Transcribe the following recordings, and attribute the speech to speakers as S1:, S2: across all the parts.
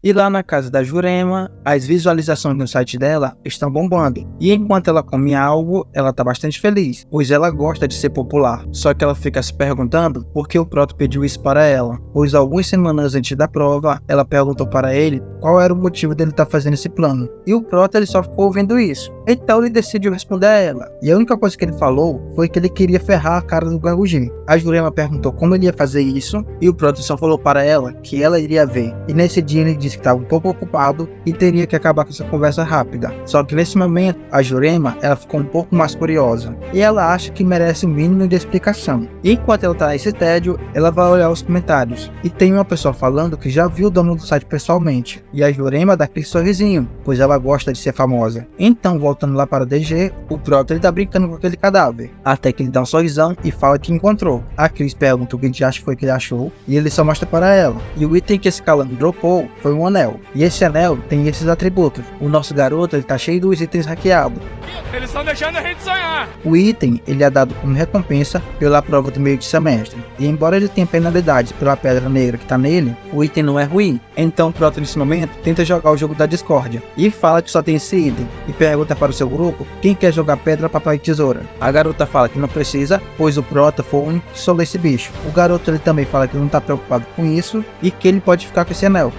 S1: E lá na casa da Jurema, as visualizações no site dela estão bombando. E enquanto ela come algo, ela tá bastante feliz, pois ela gosta de ser popular. Só que ela fica se perguntando por que o Proto pediu isso para ela, pois algumas semanas antes da prova, ela perguntou para ele qual era o motivo dele estar fazendo esse plano. E o Proto ele só ficou ouvindo isso. Então ele decidiu responder a ela. E a única coisa que ele falou foi que ele queria ferrar a cara do Gaguji. A Jurema perguntou como ele ia fazer isso, e o Proto só falou para ela que ela iria ver. E nesse dia ele disse que estava um pouco ocupado e teria que acabar com essa conversa rápida. Só que nesse momento, a Jurema ela ficou um pouco mais curiosa. E ela acha que merece um mínimo de explicação. E enquanto ela está nesse tédio, ela vai olhar os comentários. E tem uma pessoa falando que já viu o dono do site pessoalmente. E a Jurema dá aquele sorrisinho, pois ela gosta de ser famosa. Então, voltando lá para o DG, o Proto ele tá brincando com aquele cadáver. Até que ele dá um sorrisão e fala que encontrou. A Chris pergunta o que de acha foi que ele achou. E ele só mostra para ela. E o item que esse calango dropou foi um anel. E esse anel tem esses atributos. O nosso garoto ele tá cheio dos itens hackeados.
S2: Eles estão deixando a gente sonhar.
S1: O item ele é dado como recompensa pela prova do meio de semestre. E embora ele tenha penalidades pela pedra negra que tá nele, o item não é ruim. Então o Proto nesse momento tenta jogar o jogo da discórdia. E fala que só tem esse item. E pergunta para o seu grupo quem quer jogar pedra, papel e tesoura. A garota fala que não precisa, pois o Proto foi o único que solou esse bicho. O garoto ele também fala que não tá preocupado com isso e que ele pode ficar com esse anel.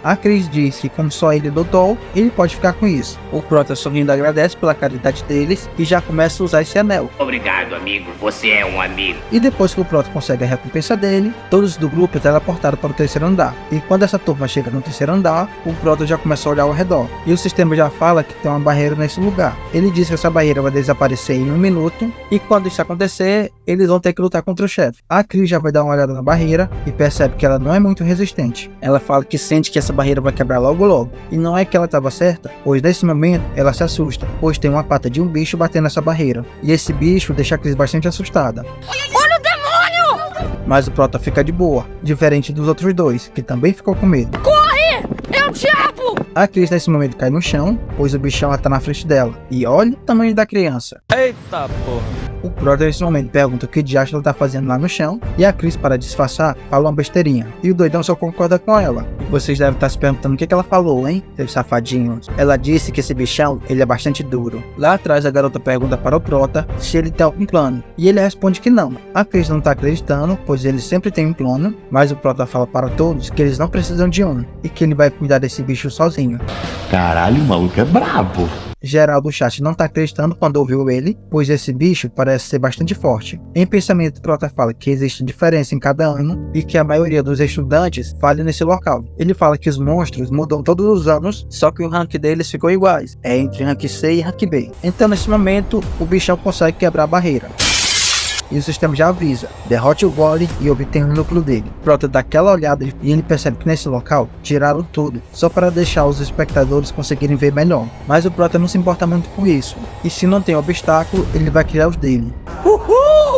S1: A Chris diz que como só ele dotou, ele pode ficar com isso. O Proto sorrindo agradece pela caridade deles e já começa a usar esse anel.
S3: Obrigado, amigo. Você é um amigo.
S1: E depois que o Proto consegue a recompensa dele, todos do grupo teleportaram para o terceiro andar. E quando essa turma chega no terceiro andar, o Proto já começa a olhar ao redor. E o sistema já fala que tem uma barreira nesse lugar. Ele diz que essa barreira vai desaparecer em 1 minuto. E quando isso acontecer, eles vão ter que lutar contra o chefe. A Chris já vai dar uma olhada na barreira e percebe que ela não é muito resistente. Ela fala que sente que essa barreira vai quebrar logo. E não é que ela estava certa, pois nesse momento ela se assusta, pois tem uma pata de um bicho batendo nessa barreira. E esse bicho deixa a Chris bastante assustada.
S2: Olha o demônio!
S1: Mas o Proto fica de boa, diferente dos outros dois, que também ficou com medo.
S2: Corre! É o diabo!
S1: A Chris nesse momento cai no chão, pois o bichão está na frente dela. E olha o tamanho da criança.
S4: Eita porra.
S1: O Proto nesse momento pergunta o que de acha ela tá fazendo lá no chão. E a Chris, para disfarçar, fala uma besteirinha. E o doidão só concorda com ela. E vocês devem estar se perguntando o que ela falou, hein, seus safadinhos. Ela disse que esse bichão, ele é bastante duro. Lá atrás a garota pergunta para o Proto se ele tem algum plano. E ele responde que não. A Chris não tá acreditando, pois ele sempre tem um plano. Mas o Proto fala para todos que eles não precisam de um. E que ele vai cuidar desse bicho sozinho.
S5: Caralho, o maluco é brabo.
S1: Geral do chat não tá acreditando quando ouviu ele, pois esse bicho parece ser bastante forte. Em pensamento, o Proto fala que existe diferença em cada ano e que a maioria dos estudantes falha nesse local. Ele fala que os monstros mudam todos os anos, só que o rank deles ficou iguais, é entre rank C e rank B. Então nesse momento, o bichão consegue quebrar a barreira. E o sistema já avisa, derrote o Golem e obtém o núcleo dele. Proto dá aquela olhada e ele percebe que nesse local tiraram tudo, só para deixar os espectadores conseguirem ver melhor. Mas o Proto não se importa muito com isso, e se não tem obstáculo, ele vai criar os dele.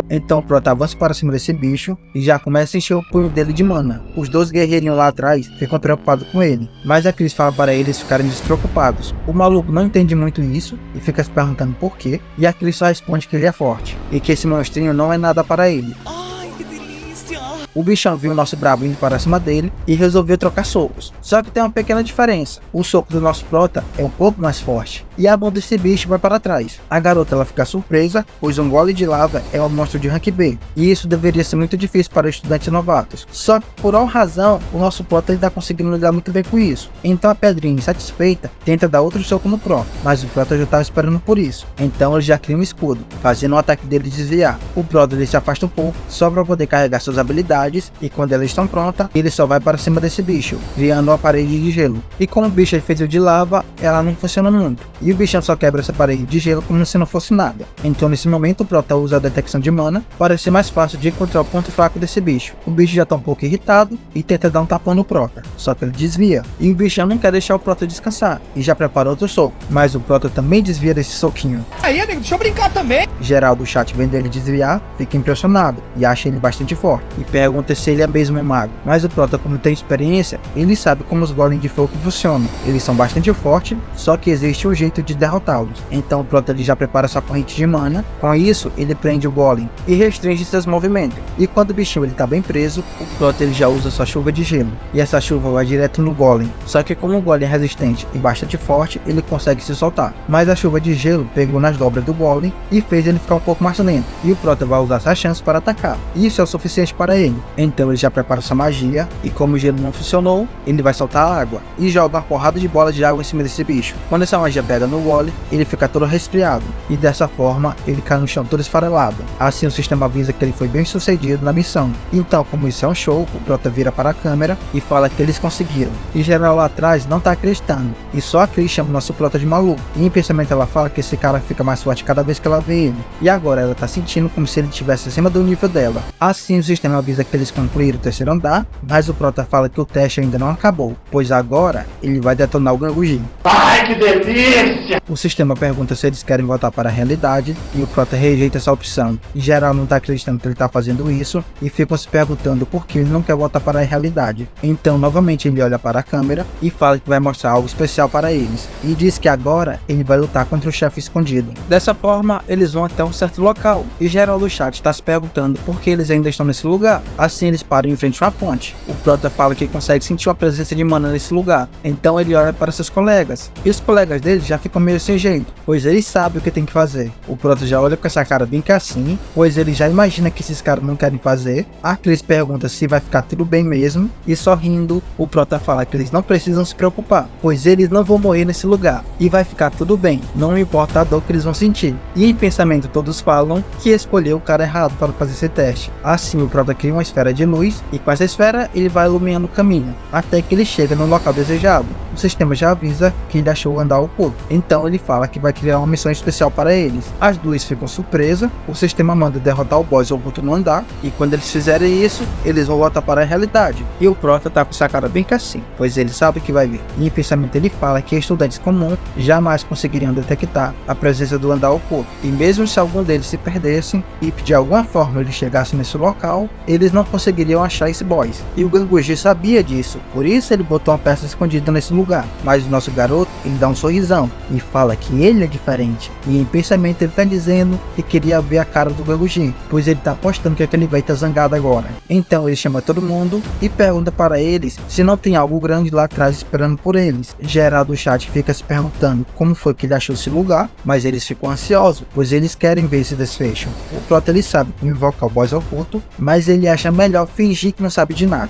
S1: Então o Proto avança para cima desse bicho e já começa a encher o punho dele de mana. Os dois guerreirinhos lá atrás ficam preocupados com ele, mas a Chris fala para eles ficarem despreocupados. O maluco não entende muito isso e fica se perguntando por quê, e a Chris só responde que ele é forte e que esse monstrinho não é nada para ele.
S2: Ai, que delícia!
S1: O bichão viu o nosso brabo indo para cima dele e resolveu trocar socos. Só que tem uma pequena diferença. O soco do nosso Prota é um pouco mais forte e a mão desse bicho vai para trás. A garota ela fica surpresa, pois um gole de lava é um monstro de rank B. E isso deveria ser muito difícil para estudantes novatos. Só que por alguma razão, o nosso Prota está conseguindo lidar muito bem com isso. Então a pedrinha, insatisfeita, tenta dar outro soco no Prota, mas o Prota já estava esperando por isso. Então ele já cria um escudo, fazendo o ataque dele desviar. O Prota ele se afasta um pouco, só para poder carregar suas habilidades, e quando elas estão prontas, ele só vai para cima desse bicho, criando uma parede de gelo. E como o bicho é feito de lava, ela não funciona muito. E o bichão só quebra essa parede de gelo como se não fosse nada. Então nesse momento o Prota usa a detecção de mana para ser mais fácil de encontrar o ponto fraco desse bicho. O bicho já está um pouco irritado e tenta dar um tapão no Prota, só que ele desvia. E o bichão não quer deixar o Prota descansar e já prepara outro soco, mas o Prota também desvia desse soquinho.
S2: Aí, amigo, deixa eu brincar também.
S1: Geral do chat vendo ele desviar, fica impressionado e acha ele bastante forte. E pergunta pergunta se ele mesmo é mago. Mas o Prota, como tem experiência, ele sabe como os golems de fogo funcionam. Eles são bastante fortes, só que existe um jeito de derrotá-los. Então o Prota ele já prepara sua corrente de mana. Com isso, ele prende o golem e restringe seus movimentos. E quando o bichinho ele tá bem preso, o Prota ele já usa sua chuva de gelo. E essa chuva vai direto no golem. Só que como o golem é resistente e bastante forte, ele consegue se soltar. Mas a chuva de gelo pegou nas dobras do golem e fez ele ficar um pouco mais lento. E o Prota vai usar essa chance para atacar. Isso é o suficiente para ele. Então ele já prepara sua magia. E como o gelo não funcionou, ele vai soltar a água e joga uma porrada de bola de água em cima desse bicho. Quando essa magia pega no golem, ele fica todo resfriado. E dessa forma, ele cai no chão todo esfarelado. Assim o sistema avisa que ele foi bem sucedido na missão. Então, como isso é um show, o Prota vira para a câmera e fala que eles conseguiram. E geral lá atrás não tá acreditando. E só a Chris chama o nosso Prota de maluco. E em pensamento ela fala que esse cara fica mais forte cada vez que ela vê ele. E agora ela tá sentindo como se ele estivesse acima do nível dela. Assim o sistema avisa que eles concluíram o terceiro andar, mas o Prota fala que o teste ainda não acabou, pois agora ele vai detonar o Ganguji.
S5: Ai, que delícia!
S1: O sistema pergunta se eles querem voltar para a realidade e o Prota rejeita essa opção. Em geral não tá acreditando que ele tá fazendo isso e ficam se perguntando por que ele não quer voltar para a realidade. Então novamente ele olha para a câmera e fala que vai mostrar algo especial para eles. E diz que agora ele vai lutar contra o chefe escondido. Dessa forma eles vão até um certo local e geral do chat está se perguntando por que eles ainda estão nesse lugar. Assim eles param em frente a uma ponte. O Prota fala que consegue sentir uma presença de mana nesse lugar. Então ele olha para seus colegas. E os colegas dele já ficam meio sem jeito, pois eles sabem o que tem que fazer. O Prota já olha com essa cara bem que assim, pois ele já imagina que esses caras não querem fazer. A Chris pergunta se vai ficar tudo bem mesmo. E sorrindo, o Prota fala que eles não precisam se preocupar, pois eles não vão morrer nesse lugar. E vai ficar tudo bem, não importa a dor que eles vão sentir. E em pensamento todos falam que escolheu o cara errado para fazer esse teste. Assim o Prota cria uma esfera de luz e com essa esfera ele vai iluminando o caminho, até que ele chega no local desejado. O sistema já avisa que ele achou o andar oculto, então ele fala que vai criar uma missão especial para eles. As duas ficam surpresas, o sistema manda derrotar o boss oculto no andar, e quando eles fizerem isso, eles vão voltar para a realidade. E o Prota tá com essa cara bem que assim, pois ele sabe que vai vir. E em pensamento ele fala que estudantes comuns jamais conseguiriam detectar a presença do andar oculto, e mesmo se algum deles se perdessem e de alguma forma eles chegassem nesse local, eles não conseguiriam achar esse boss. E o Ganguji sabia disso, por isso ele botou uma peça escondida nesse lugar. Mas o nosso garoto, ele dá um sorrisão e fala que ele é diferente. E em pensamento ele tá dizendo que queria ver a cara do Ganguji, pois ele tá apostando que aquele velho tá zangado agora. Então ele chama todo mundo e pergunta para eles se não tem algo grande lá atrás esperando por eles. Geral do chat fica se perguntando como foi que ele achou esse lugar, mas eles ficam ansiosos, pois eles querem ver esse desfecho. O Prota ele sabe como invocar o boss oculto, mas ele acha melhor fingir que não sabe de nada.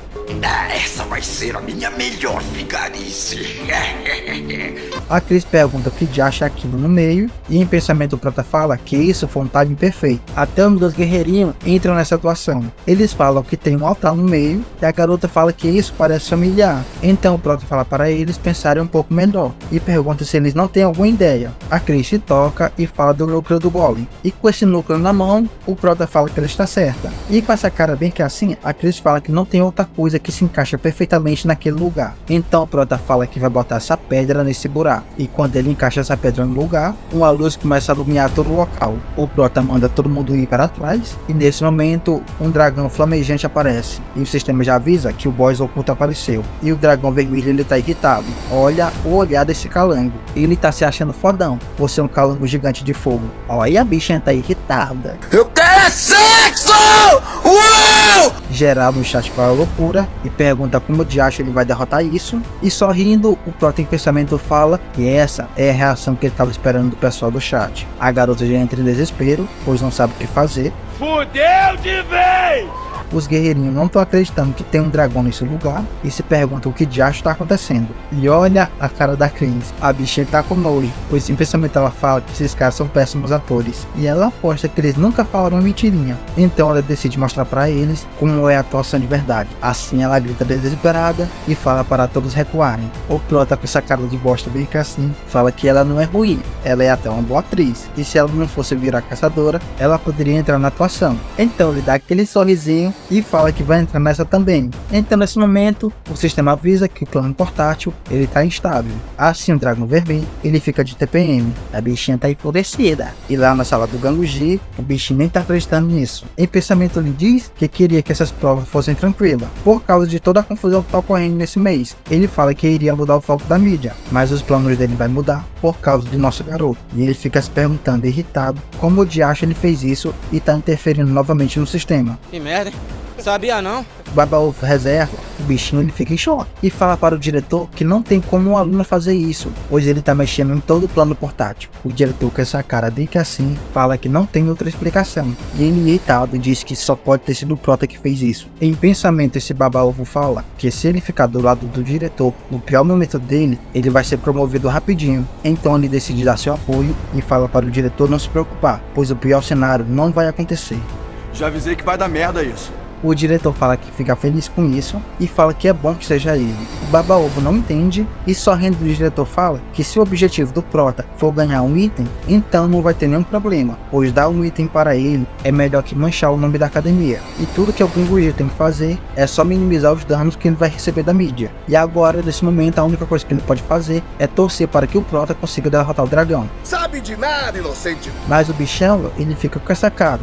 S5: Essa vai ser a minha melhor vigarice.
S1: A Chris pergunta o que de acha aquilo no meio, e em pensamento o Prota fala que isso foi um timing perfeito. Até os dois guerreirinhos entram nessa atuação. Eles falam que tem um altar no meio, e a garota fala que isso parece familiar. Então o Prota fala para eles pensarem um pouco melhor, e pergunta se eles não têm alguma ideia. A Chris se toca e fala do núcleo do golem, e com esse núcleo na mão, o Prota fala que ela está certa. E com essa cara bem que assim, a Chris fala que não tem outra coisa que se encaixa perfeitamente naquele lugar. Então o Prota fala que vai botar essa pedra nesse buraco, e quando ele encaixa essa pedra no lugar, uma luz começa a iluminar todo o local. O Prota manda todo mundo ir para trás, e nesse momento um dragão flamejante aparece, e o sistema já avisa que o boss oculto apareceu. E o dragão vermelho ele tá irritado. Olha o olhar desse calango, ele tá se achando fodão por ser um calango gigante de fogo. Olha a bichinha tá irritada.
S5: Eu quero sexo! Uou!
S1: Geral no chat fala loucura e pergunta como de acha ele vai derrotar isso. E sorrindo, o Prota em pensamento fala que essa é a reação que ele estava esperando do pessoal do chat. A garota já entra em desespero, pois não sabe o que fazer.
S2: Fudeu de vez!
S1: Os guerreirinhos não estão acreditando que tem um dragão nesse lugar e se perguntam o que diacho está acontecendo. E olha a cara da Chris, a bichinha tá com nojo, pois em pensamento ela fala que esses caras são péssimos atores. E ela aposta que eles nunca falaram uma mentirinha. Então ela decide mostrar para eles como é a atuação de verdade. Assim ela grita desesperada e fala para todos recuarem. O Prota com essa cara de bosta bem que assim, fala que ela não é ruim, ela é até uma boa atriz. E se ela não fosse virar caçadora, ela poderia entrar na atuação. Então ele dá aquele sorrisinho e fala que vai entrar nessa também. Então nesse momento, o sistema avisa que o plano portátil ele tá instável. Assim o dragão vermelho, ele fica de TPM. A bichinha tá enfurecida. E lá na sala do Ganguji, o bichinho nem tá acreditando nisso. Em pensamento ele diz que queria que essas provas fossem tranquilas, por causa de toda a confusão que tá ocorrendo nesse mês. Ele fala que iria mudar o foco da mídia, mas os planos dele vai mudar por causa do nosso garoto. E ele fica se perguntando, irritado, como o diacho ele fez isso e tá interferindo novamente no sistema.
S4: Que merda, hein? Sabia não?
S1: O Baba-Ovo reserva, o bichinho ele fica em choque e fala para o diretor que não tem como um aluno fazer isso, pois ele tá mexendo em todo o plano portátil. O diretor com essa cara de que assim, fala que não tem outra explicação. E ele irritado diz que só pode ter sido o Prota que fez isso. Em pensamento esse Baba-Ovo fala que se ele ficar do lado do diretor no pior momento dele, ele vai ser promovido rapidinho. Então ele decide dar seu apoio e fala para o diretor não se preocupar, pois o pior cenário não vai acontecer.
S6: Já avisei que vai dar merda isso.
S1: O diretor fala que fica feliz com isso e fala que é bom que seja ele. O Baba-Ovo não entende e sorrindo o diretor fala que se o objetivo do Prota for ganhar um item, então não vai ter nenhum problema, pois dar um item para ele é melhor que manchar o nome da academia. E tudo que o Ganguji tem que fazer é só minimizar os danos que ele vai receber da mídia. E agora, nesse momento, a única coisa que ele pode fazer é torcer para que o Prota consiga derrotar o dragão.
S6: Sabe de nada, inocente.
S1: Mas o bichão, ele fica com essa cara.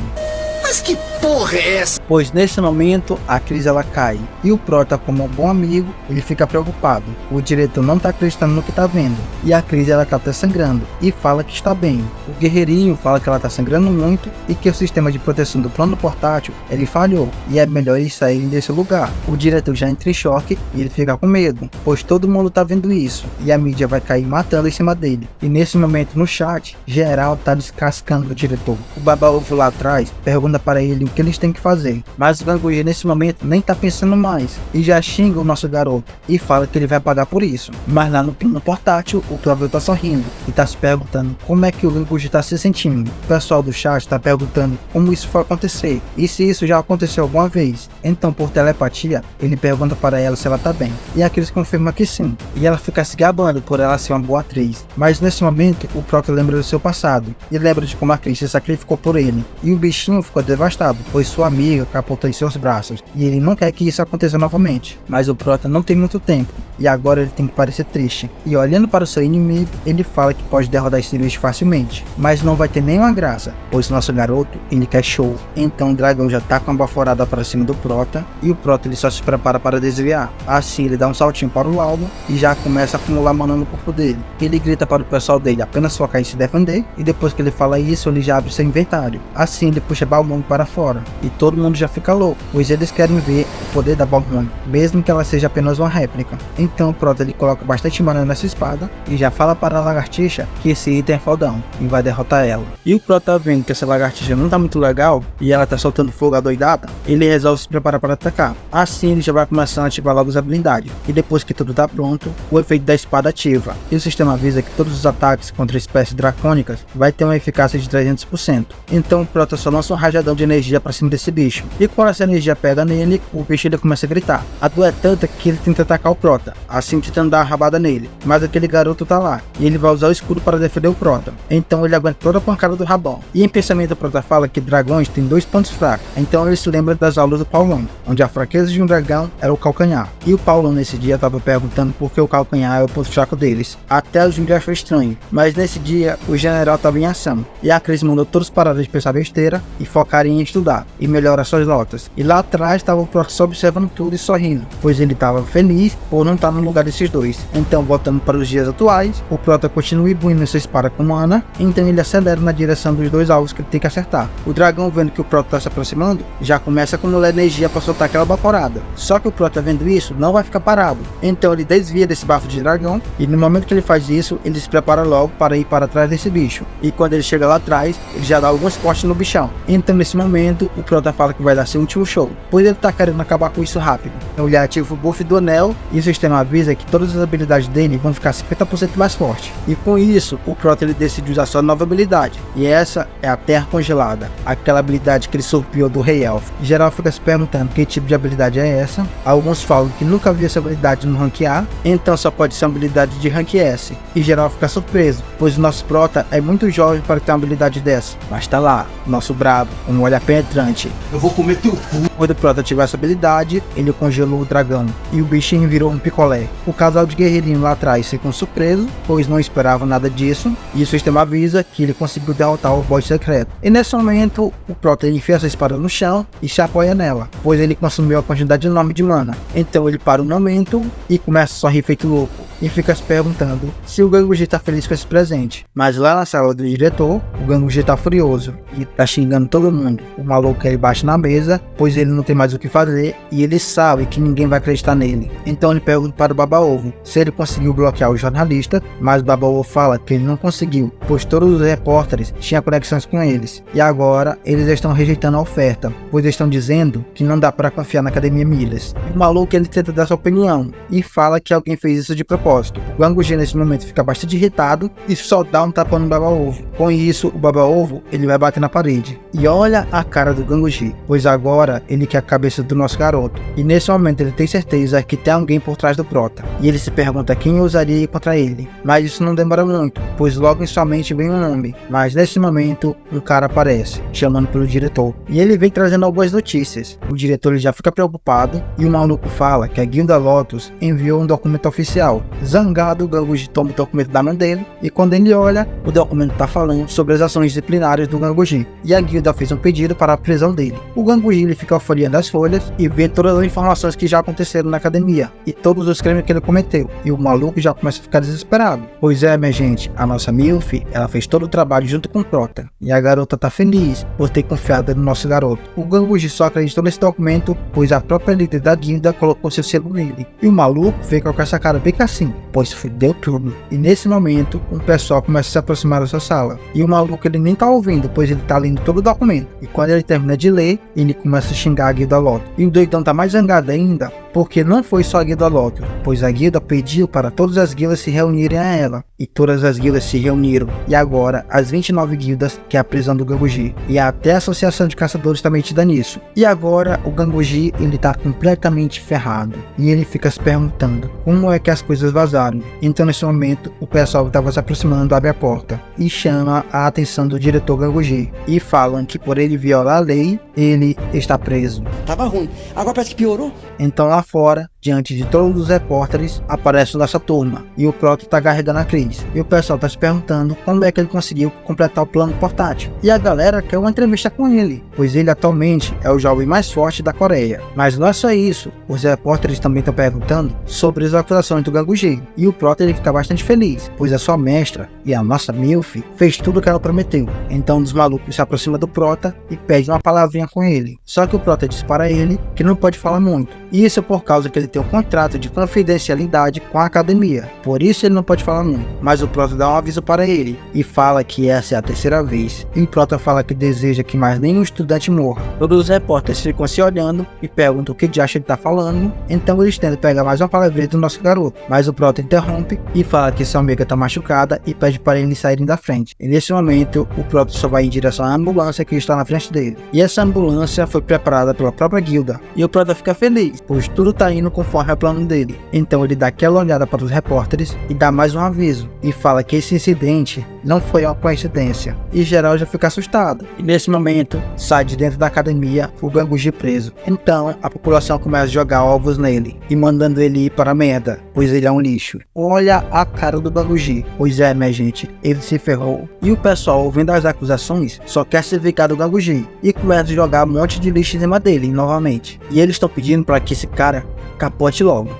S5: Mas que porra é essa?
S1: Pois nesse momento a Cris ela cai e o Prota, como um bom amigo, ele fica preocupado. O diretor não tá acreditando no que tá vendo e a Cris ela tá até sangrando e fala que está bem. O guerreirinho fala que ela tá sangrando muito e que o sistema de proteção do plano portátil ele falhou e é melhor eles saírem desse lugar. O diretor já entra em choque e ele fica com medo, pois todo mundo tá vendo isso e a mídia vai cair matando em cima dele. E nesse momento no chat, geral tá descascando o diretor. O Baba-Ovo lá atrás pergunta para ele o que eles têm que fazer, mas o Ganguji nesse momento nem tá pensando mais e já xinga o nosso garoto e fala que ele vai pagar por isso. Mas lá no plano portátil o Claveu tá sorrindo e tá se perguntando como é que o Ganguji tá se sentindo. O pessoal do chat tá perguntando como isso foi acontecer e se isso já aconteceu alguma vez. Então por telepatia ele pergunta para ela se ela tá bem e a Cris confirma que sim, e ela fica se gabando por ela ser uma boa atriz. Mas nesse momento o Prota lembra do seu passado e lembra de como a Cris se sacrificou por ele e o bichinho ficou devastado, pois sua amiga capotou em seus braços e ele não quer que isso aconteça novamente. Mas o Prota não tem muito tempo e agora ele tem que parecer triste. E olhando para o seu inimigo, ele fala que pode derrotar esse bicho facilmente, mas não vai ter nenhuma graça, pois nosso garoto ele quer show. Então o dragão já tá com a baforada para cima do Prota e o Prota ele só se prepara para desviar. Assim ele dá um saltinho para o alvo e já começa a acumular mana no corpo dele. Ele grita para o pessoal dele apenas focar em se defender e depois que ele fala isso ele já abre seu inventário. Assim ele puxa Balmung para fora e todo mundo já fica louco, pois eles querem ver o poder da Balmung, mesmo que ela seja apenas uma réplica. Então o Prota ele coloca bastante mana nessa espada e já fala para a lagartixa que esse item é fodão e vai derrotar ela. E o Prota vendo que essa lagartixa não tá muito legal e ela tá soltando fogo adoidada, ele resolve se preparar para atacar. Assim ele já vai começar a ativar logo as habilidades e depois que tudo tá pronto, o efeito da espada ativa e o sistema avisa que todos os ataques contra espécies dracônicas vai ter uma eficácia de 300%. Então o Prota só lança um rajadão de energia para cima desse bicho e quando essa energia pega nele, o bicho ele começa a gritar. A dor é tanta que ele tenta atacar o Prota, assim tentando dar uma rabada nele, mas aquele garoto tá lá e ele vai usar o escudo para defender o Prota. Então ele aguenta toda a pancada do rabão. E em pensamento o Prota fala que dragões têm dois pontos fracos, então ele se lembra das aulas do Paulão, onde a fraqueza de um dragão era o calcanhar. E o Paulão nesse dia tava perguntando por que o calcanhar é o ponto fraco deles. Até o Júnior achou estranho, mas nesse dia o general tava em ação e a Cris mandou todos pararem de pensar besteira e focarem em estudar e melhorar suas notas. E lá atrás estava o Prota só observando tudo e sorrindo, pois ele estava feliz por não estar no lugar desses dois. Então voltando para os dias atuais, o Prota continua imbuindo sua espada com mana, então ele acelera na direção dos dois alvos que ele tem que acertar. O dragão vendo que o Prota está se aproximando, já começa a acumular energia para soltar aquela baforada. Só que o Prota vendo isso, não vai ficar parado. Então ele desvia desse bafo de dragão e no momento que ele faz isso, ele se prepara logo para ir para trás desse bicho. E quando ele chega lá atrás, ele já dá alguns cortes no bichão. Então nesse momento, o Prota fala que vai dar seu último show, pois ele tá querendo acabar acabar com isso rápido. Então ele ativa o buff do anel e o sistema avisa que todas as habilidades dele vão ficar 50% mais fortes. E com isso, o Proto ele decide usar sua nova habilidade. E essa é a Terra Congelada, aquela habilidade que ele surpiou do Rei Elfo. Em geral fica se perguntando que tipo de habilidade é essa. Alguns falam que nunca viu essa habilidade no Rank A, então só pode ser uma habilidade de Rank S. E geral fica surpreso, pois o nosso Prota é muito jovem para ter uma habilidade dessa. Mas tá lá, nosso brabo, um olhar penetrante.
S6: Eu vou comer teu cu.
S1: Quando o Prota ativar essa habilidade, ele congelou o dragão e o bichinho virou um picolé. O casal de guerreirinhos lá atrás ficam surpresos, pois não esperavam nada disso, e o sistema avisa que ele conseguiu derrotar o boss secreto. E nesse momento, o Prota ele enfia essa espada no chão e se apoia nela, pois ele consumiu a quantidade enorme de mana. Então ele para um momento e começa a sorrir feito louco, e fica se perguntando se o Ganguji tá feliz com esse presente. Mas lá na sala do diretor, o Ganguji tá furioso e tá xingando todo mundo. O maluco ele bate na mesa, pois ele não tem mais o que fazer e ele sabe que ninguém vai acreditar nele. Então ele pergunta para o Baba-Ovo se ele conseguiu bloquear o jornalista, mas o Baba-Ovo fala que ele não conseguiu, pois todos os repórteres tinham conexões com eles. E agora eles estão rejeitando a oferta, pois estão dizendo que não dá para confiar na Academia Midas. O maluco ele tenta dar sua opinião e fala que alguém fez isso de propósito. O Ganguji nesse momento fica bastante irritado e só dá um tapa no Baba-Ovo. Com isso, o Baba-Ovo ele vai bater na parede. E olha a cara do Ganguji, pois agora ele quer a cabeça do nosso garoto. E nesse momento ele tem certeza que tem alguém por trás do Prota. E ele se pergunta quem ousaria ir contra ele. Mas isso não demora muito, pois logo em sua mente vem um nome. Mas nesse momento, um cara aparece, chamando pelo diretor. E ele vem trazendo algumas notícias. O diretor ele já fica preocupado e o maluco fala que a Guilda Lotus enviou um documento oficial. Zangado, o Ganguji toma o documento da mão dele e quando ele olha, o documento está falando sobre as ações disciplinares do Ganguji. E a guilda fez um pedido para a prisão dele. O Ganguji ele fica folheando as folhas e vê todas as informações que já aconteceram na academia e todos os crimes que ele cometeu. E o maluco já começa a ficar desesperado. Pois é, minha gente, a nossa Milf, ela fez todo o trabalho junto com o Prota. E a garota tá feliz por ter confiado no nosso garoto. O Ganguji só acreditou nesse documento, pois a própria líder da guilda colocou seu selo nele. E o maluco fica com essa cara bem assim, pois fudeu tudo. E nesse momento, um pessoal começa a se aproximar da sua sala. E o maluco ele nem tá ouvindo, pois ele tá lendo todo o documento. E quando ele termina de ler, ele começa a xingar a Guilda Lotus. E o doidão tá mais zangado ainda, porque não foi só a Guilda Lotus, pois a guilda pediu para todas as guildas se reunirem a ela. E todas as guildas se reuniram. E agora, as 29 guildas, que é a prisão do Ganguji. E até a Associação de Caçadores tá metida nisso. E agora, o Ganguji, ele tá completamente ferrado. E ele fica se perguntando, como é que as coisas vazaram? Então, nesse momento, o pessoal que estava se aproximando abre a porta. E chama a atenção do diretor Ganguji. E falam que por ele violar a lei, ele está preso.
S7: Tava ruim. Agora parece que piorou.
S1: Então lá fora, diante de todos os repórteres, aparece nossa turma. E o Proto tá carregando a Cris. E o pessoal tá se perguntando como é que ele conseguiu completar o plano portátil. E a galera quer uma entrevista com ele, pois ele atualmente é o jovem mais forte da Coreia. Mas não é só isso. Os repórteres também estão perguntando sobre as acusações do Ganguji. E o Proto ele fica bastante feliz, pois a sua mestra e a nossa Milf fez tudo o que ela prometeu. Então um dos malucos se aproxima do Prota e pede uma palavrinha com ele. Só que o Prota diz para ele que não pode falar muito. E isso por causa que ele tem um contrato de confidencialidade com a academia. Por isso ele não pode falar muito. Mas o Prota dá um aviso para ele e fala que essa é a terceira vez. E o Prota fala que deseja que mais nenhum estudante morra. Todos os repórteres ficam se olhando e perguntam o que de acha ele tá falando. Então eles tentam pegar mais uma palavrinha do nosso garoto. Mas o Prota interrompe e fala que sua amiga tá machucada e pede para eles saírem da frente. E nesse momento o Prota só vai em direção à ambulância que está na frente dele. E essa ambulância foi preparada pela própria guilda. E o Prota fica feliz, pois tudo tá indo conforme o plano dele. Então ele dá aquela olhada para os repórteres e dá mais um aviso. E fala que esse incidente não foi uma coincidência. E geral já fica assustado. E nesse momento, sai de dentro da academia o Ganguji preso. Então a população começa a jogar ovos nele e mandando ele ir para a merda, pois ele é um lixo. Olha a cara do Ganguji. Pois é, minha gente, ele se ferrou. E o pessoal, ouvindo as acusações, só quer se vingar do Ganguji e começa a jogar um monte de lixo em cima dele novamente. E eles estão pedindo para que esse cara capote logo.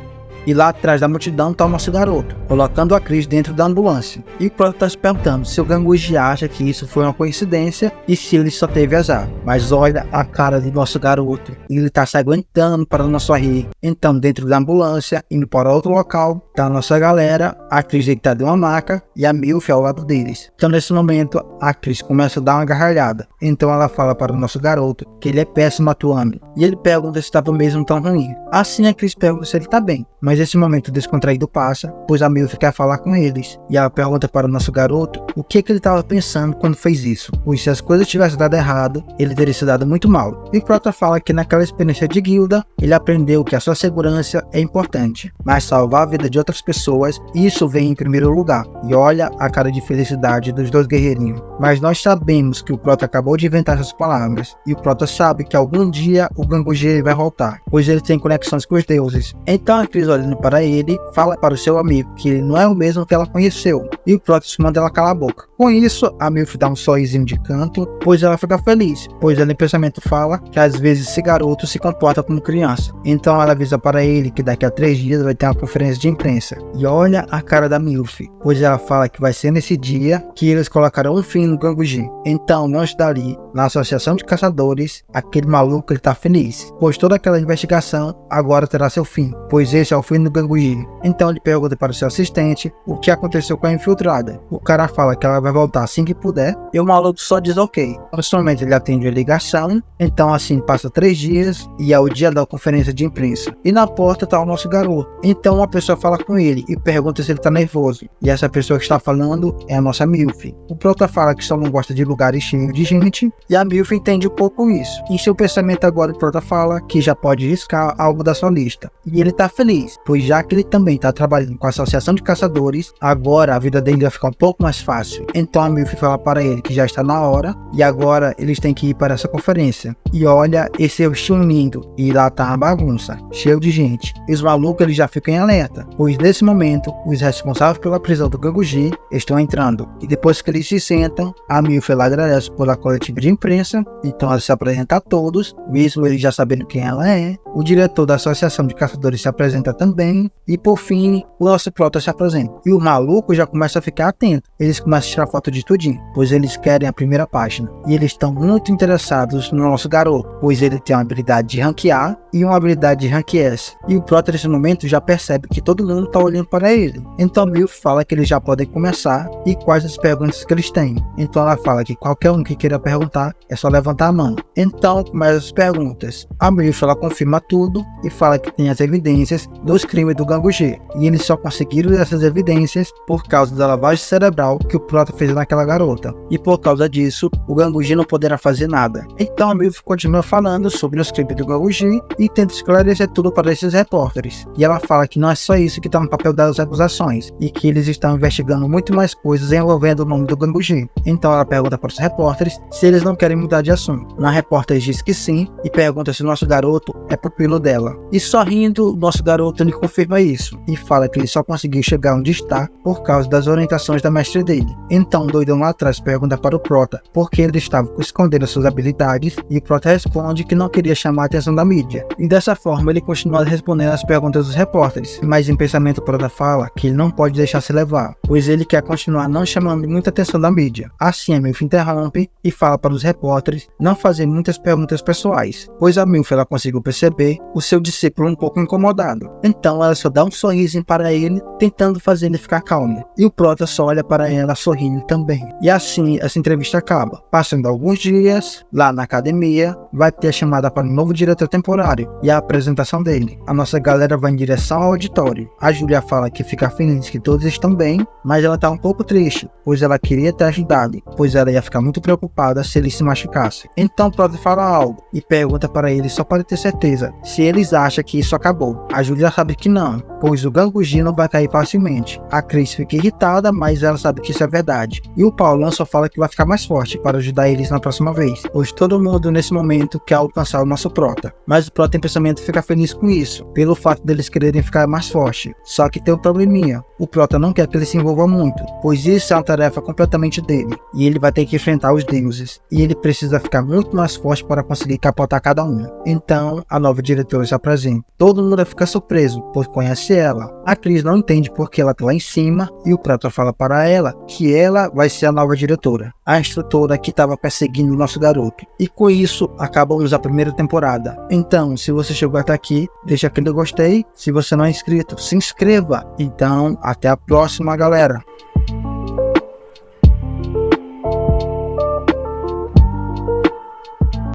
S1: e lá atrás da multidão tá o nosso garoto, colocando a Cris dentro da ambulância. E o Prota tá se perguntando se o Ganguji acha que isso foi uma coincidência e se ele só teve azar. Mas olha a cara do nosso garoto, ele tá se aguentando para não sorrir. Então, dentro da ambulância, indo para outro local, tá a nossa galera, a Cris deitada em uma maca e a Milf ao lado deles. Então, nesse momento, a Cris começa a dar uma gargalhada. Então ela fala para o nosso garoto que ele é péssimo atuando. E ele pergunta se estava mesmo tão ruim. Assim a Cris pergunta se ele tá bem. Mas esse momento descontraído passa, pois a Milf quer falar com eles. E ela pergunta para o nosso garoto o que ele estava pensando quando fez isso. Pois se as coisas tivessem dado errado, ele teria se dado muito mal. E o Prota fala que naquela experiência de guilda, ele aprendeu que a sua segurança é importante. Mas salvar a vida de outras pessoas, isso vem em primeiro lugar. E olha a cara de felicidade dos dois guerreirinhos. Mas nós sabemos que o Prota acabou de inventar essas palavras. E o Prota sabe que algum dia o Ganguji vai voltar, pois ele tem conexões com os deuses. Então a Cris, olhando para ele, fala para o seu amigo que ele não é o mesmo que ela conheceu. E o Prota manda ela calar a boca. Com isso, a Milf dá um sorrisinho de canto, pois ela fica feliz, pois ela em pensamento fala que às vezes esse garoto se comporta como criança. Então ela avisa para ele que daqui a 3 dias vai ter uma conferência de imprensa. E olha a cara da Milf, pois ela fala que vai ser nesse dia que eles colocarão um fim no Ganguji. Então nós dali, na Associação de Caçadores, aquele maluco ele tá feliz, pois toda aquela investigação agora terá seu fim, pois esse é o fim do Ganguji. Então ele pergunta para o seu assistente o que aconteceu com a infiltrada. O cara fala que ela vai voltar assim que puder, e o maluco só diz ok. Pessoalmente ele atende a ligação, então assim passa 3 dias e é o dia da conferência de imprensa. E na porta tá o nosso garoto. Então uma pessoa fala com ele e pergunta se ele tá nervoso. E essa pessoa que está falando é a nossa Milf. O Prota fala que só não gosta de lugares cheios de gente, e a Milf entende um pouco isso. Em seu pensamento agora o Prota fala que já pode riscar algo da sua lista. E ele tá feliz, pois já que ele também tá trabalhando com a Associação de Caçadores, agora a vida dele vai ficar um pouco mais fácil. Então a Milf fala para ele que já está na hora, e agora eles têm que ir para essa conferência. E olha esse rostinho lindo, e lá tá uma bagunça, cheio de gente. E os malucos eles já ficam em alerta, pois nesse momento os responsáveis pela prisão do Ganguji estão entrando. E depois que eles se sentam, a Milf ela agradece pela coletiva de imprensa, então ela se apresenta a todos, mesmo eles já sabendo quem ela é. O diretor da Associação de Caçadores se apresenta também, e por fim, o nosso Prota se apresenta. E o maluco já começa a ficar atento, eles começam a tirar foto de tudinho, pois eles querem a primeira página. E eles estão muito interessados no nosso garoto, pois ele tem uma habilidade de ranquear e uma habilidade de rank S. E o Prota nesse momento já percebe que todo mundo está olhando para ele. Então Milf fala que eles já podem começar e quais as perguntas que eles têm. Então ela fala que qualquer um que queira perguntar é só levantar a mão. Então começam as perguntas. A Milf ela confirma tudo e fala que tem as evidências dos crimes do Ganguji. E eles só conseguiram essas evidências por causa da lavagem cerebral que o Prota fez naquela garota. E por causa disso, o Ganguji não poderá fazer nada. Então a Milf continua falando sobre os crimes do Ganguji e tenta esclarecer tudo para esses repórteres. E ela fala que não é só isso que está no papel das acusações, e que eles estão investigando muito mais coisas envolvendo o nome do Ganguji. Então ela pergunta para os repórteres se eles não querem mudar de assunto. Uma repórter diz que sim, e pergunta se o nosso garoto é pupilo dela. E sorrindo, o nosso garoto lhe confirma isso, e fala que ele só conseguiu chegar onde está por causa das orientações da mestre dele. Então o doidão lá atrás pergunta para o Prota por que ele estava escondendo suas habilidades, e o Prota responde que não queria chamar a atenção da mídia. E dessa forma ele continua respondendo às perguntas dos repórteres, mas em pensamento o Prota fala que ele não pode deixar se levar, pois ele quer continuar não chamando muita atenção da mídia. Assim a Milf interrompe e fala para os repórteres não fazer muitas perguntas pessoais, pois a Milf ela conseguiu perceber o seu discípulo um pouco incomodado. Então ela só dá um sorriso para ele, tentando fazer ele ficar calmo, e o Prota só olha para ela sorrindo também. E assim essa entrevista acaba. Passando alguns dias, lá na academia, vai ter a chamada para o novo diretor temporário e a apresentação dele. A nossa galera vai em direção ao auditório. A Júlia fala que fica feliz que todos estão bem, mas ela tá um pouco triste, pois ela queria ter ajudado, pois ela ia ficar muito preocupada se ele se machucasse. Então o Prota fala algo e pergunta para ele só para ter certeza se eles acham que isso acabou. A Júlia sabe que não, pois o Ganguji não vai cair facilmente. A Cris fica irritada, mas ela sabe que isso é verdade. E o Paulão só fala que vai ficar mais forte para ajudar eles na próxima vez, pois todo mundo nesse momento quer alcançar o nosso Prota. Mas o Prota em pensamento fica feliz com isso, pelo fato deles quererem ficar mais forte. Só que tem um probleminha. O Prota não quer que ele se envolva muito, pois isso é uma tarefa completamente dele, e ele vai ter que enfrentar os deuses, e ele precisa ficar muito mais forte para conseguir capotar cada um. Então a nova diretora se apresenta. Todo mundo fica surpreso, pois conhece conhece ela. A Cris não entende porque ela tá lá em cima e o Proto fala para ela que ela vai ser a nova diretora, a instrutora que estava perseguindo o nosso garoto. E com isso, acabamos a primeira temporada. Então, se você chegou até aqui, deixa aquele gostei. Se você não é inscrito, se inscreva. Então, até a próxima, galera.